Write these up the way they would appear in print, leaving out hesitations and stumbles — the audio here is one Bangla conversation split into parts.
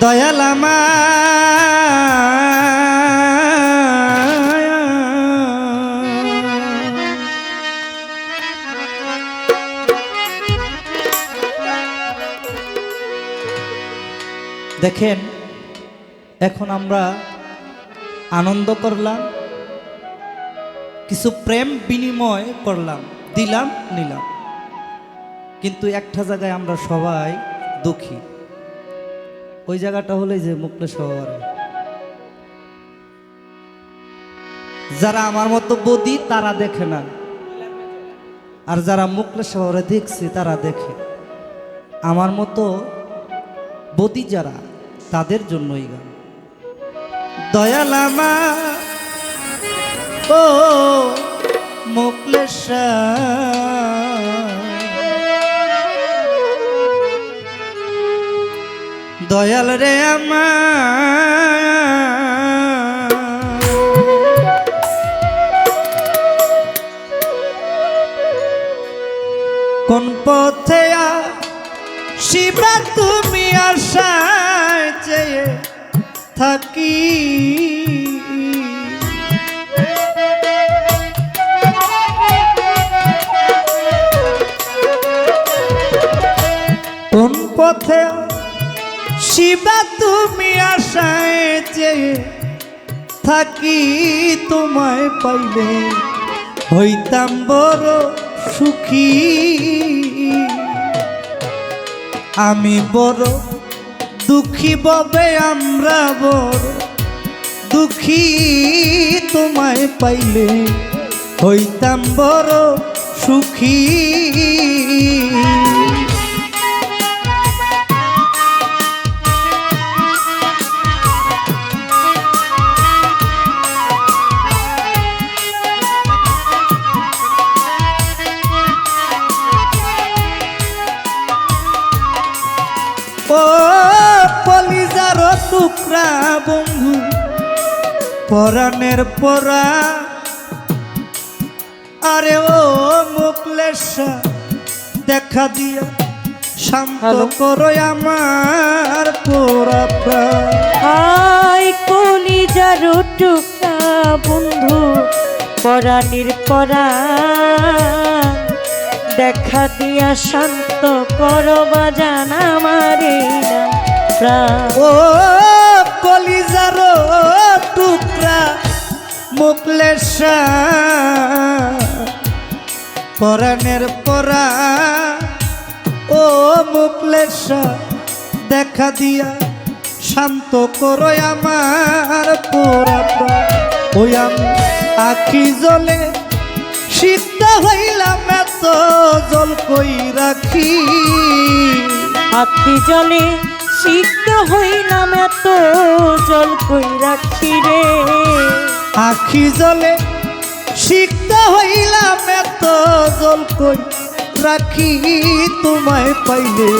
দয়াল আমার দেখেন এখন আমরা আনন্দ করলাম, কিছু প্রেম বিনিময় করলাম, দিলাম নিলাম, কিন্তু একটা জায়গায় আমরা সবাই দুঃখী। ওই জায়গাটা হলো যে মুক্লেশ্বর। যারা আমার মতো বদি তারা দেখে না, আর যারা মুক্লেশ্বরে দেখছে তারা দেখে। আমার মতো বদি যারা, তাদের জন্যই গান। দয়াল আমার ও মুক্লেশ্বর, দয়াল রে আমার কোন পথে শিবা তুমি আশায় চেয়ে থাকি, কোন পথে শিবা তুমি আশায় চেয়ে থাকি, তোমায় পাইলে হইতাম বড় সুখী। আমি বড় দুঃখী ববে আমরা বড় দুঃখী, তোমায় পাইলে হইতাম বড় সুখী। ও কলিজার টুকরা বন্ধু পরাণের পরা, আরে ও মুক্লেশ্বর দেখা দিয়া শান্ত করো আমার পোড়া প্রাণ। আই কলিজার টুকরা বন্ধু পরাণের পরা, দেখা দিয়া শান্ত করো বাজান আমারে প্রাণ। ও কলিজার টুকরা মুক্লেশ্বর পরাণের পরা, ও মুক্লেশ্বর দেখা দিয়া শান্ত করো আমার পোড়া প্রাণ। ওই আমি আখি জলে সিদ্ধ হইলাম এত জল কই রাখি, আখি জলে সিদ্ধ হইলাম এত জল কই রাখি রে। আখি জলে সিদ্ধ হইলাম এত জল কই রাখি, তোমায় পাইলে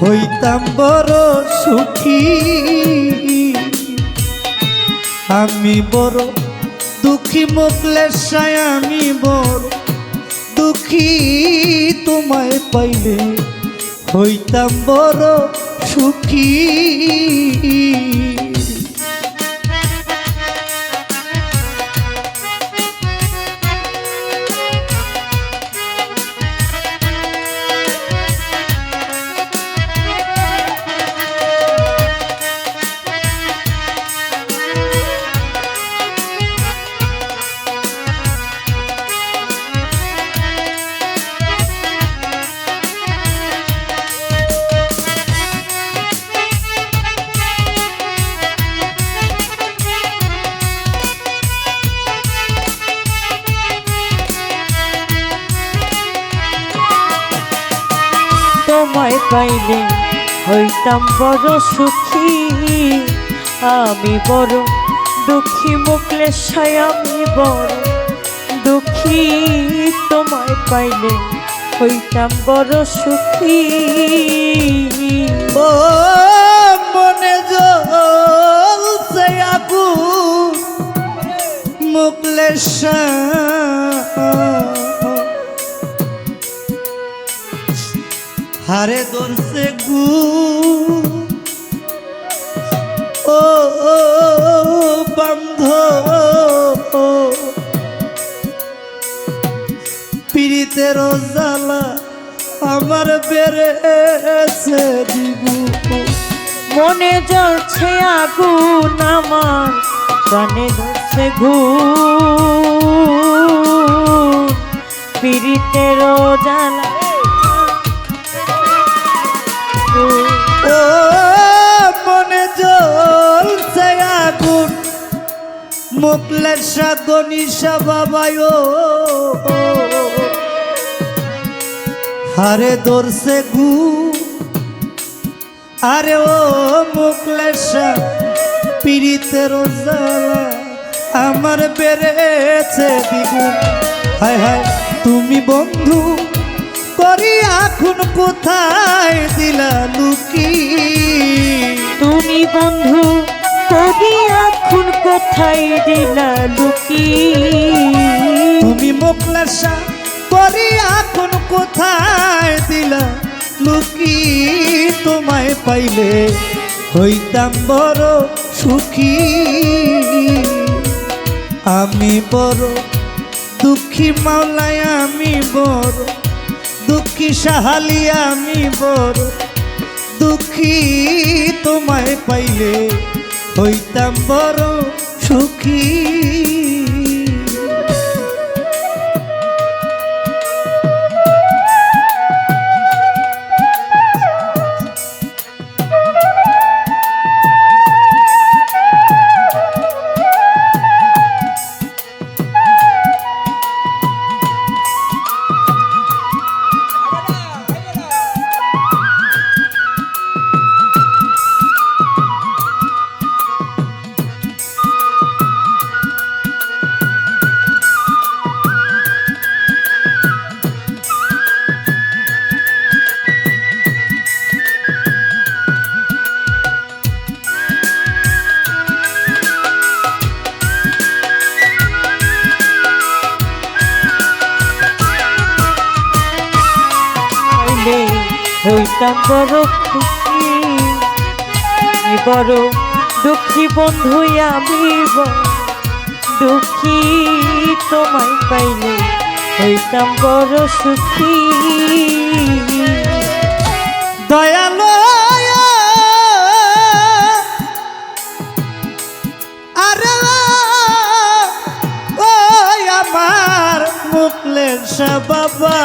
হইতাম বড় সুখী। আমি বড় দুঃখী মুক্লেশ্বর, আমি বড় দুঃখী, তোমায় পাইলে হইতাম বড় সুখী। তোমায় পাইলে হইতাম বড় সুখী। আমি বড় দুঃখী মুক্লেশ্বর, আমি বড় দুঃখী, তোমায় পাইলে হইতাম বড় সুখী। ও মনে জ্বলছে আগুন মুক্লেশ্বর, হারে ধরছে গু বান্ধব পীড়িতের জ্বালা আমার বেড়েছে দিব মনে জ্বলছে আগুন আমার প্রাণে ধরছে ঘুম পীড়িতের জ্বালা ও মনে জ্বলছে আগুন মুকলেশা গনিশা বাবায় হারে ধরছে ঘু আরে ও মুকলেশা পীড়িতের জ্বালা আমার বেড়েছে দ্বিগুণ হায় হায় তুমি বন্ধু করি এখন কোথায় দিলা লুকি তুমি বন্ধু কবি এখন কোথায় দিলা লুকি তুমি মুকলেশা করি এখন কোথায় দিলা লুকি তোমায় পাইলে হইতাম বড় সুখী আমি বড় দুঃখী মাওলায় আমি বড় দুঃখী সাহালি আমি বড় দুঃখী তোমায় পাইলে হইতাম বড় সুখী হইতাম বড় খুশি বড় দুঃখী বন্ধু আমি দুঃখী তোমায় পাইলে হইতাম বড় সুখী দয়ালো আরে ও আমার মুকলেশা বাবা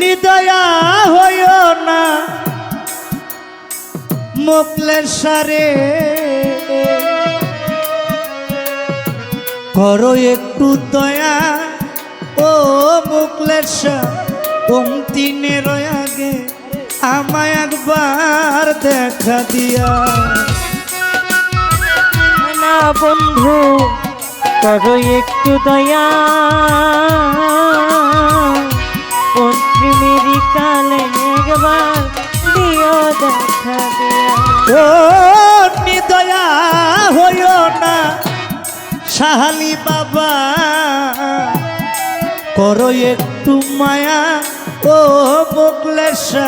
নিদয়া হইও না মুকলেশারে করো একটু দয়া ও মুকলেশা দিনের আগে আমায় একবার দেখা দিয়া না বন্ধু করো একটু দয়া মেরি কালে একবার দিও দেখা দিয়া ও নিদয়া হইও না সাহালি বাবা করো একটু মায়া ও মুকলেশা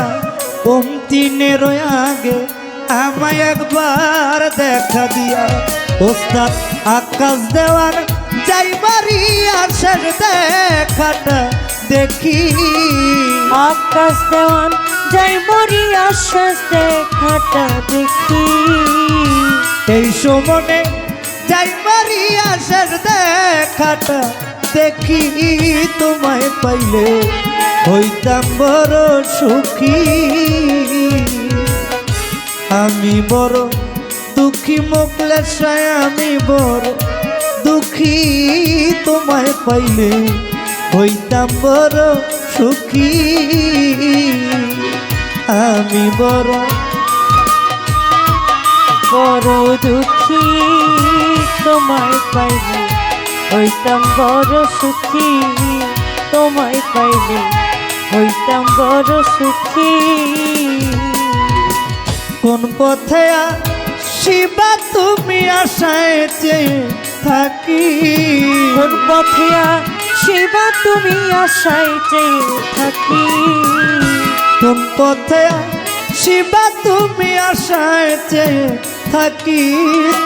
দিনের আগে আমায় একবার দেখা দিয়া ওস্তাদ আকাশ দেওয়ার যাইবারি আসার দেখাটা দেখি আকাশ দেওয়ান যাই মরি আশ্বাস দেখাটা দেখি এই সমনে যাইবারি আসার দেখাটা দেখি তোমায় পাইলে হইতাম বড় সুখী আমি বড় দুঃখী মুকলেশায় আমি বড় দুঃখী তোমায় পাইলে হইতাম বড় সুখী আমি বড় বড় দুঃখী তোমায় পাইলে হইতাম বড় সুখী তোমায় পাইলে হইতাম বড় সুখী কোন পথে শিবা তুমি আশায় চেয়ে থাকি কোন পথে শিবা তুমি আশায় চেয়ে থাকি কোন পথে শিবা তুমি আশায় চেয়ে থাকি,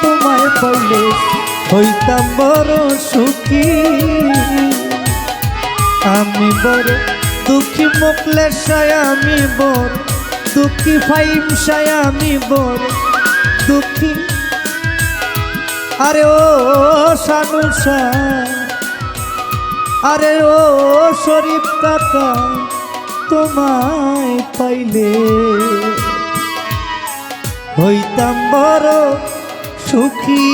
তোমায় পাইলে হইতাম বড় সুখী। আমি বড় দুঃখী মোকলেশায়, আমি বড় দুঃখী ফাইমশায়, আমি বড় দুঃখী। আরে ও সানুষা, আরে ও শরীফ কাকা, তোমায় পাইলে হইতাম বড় সুখী।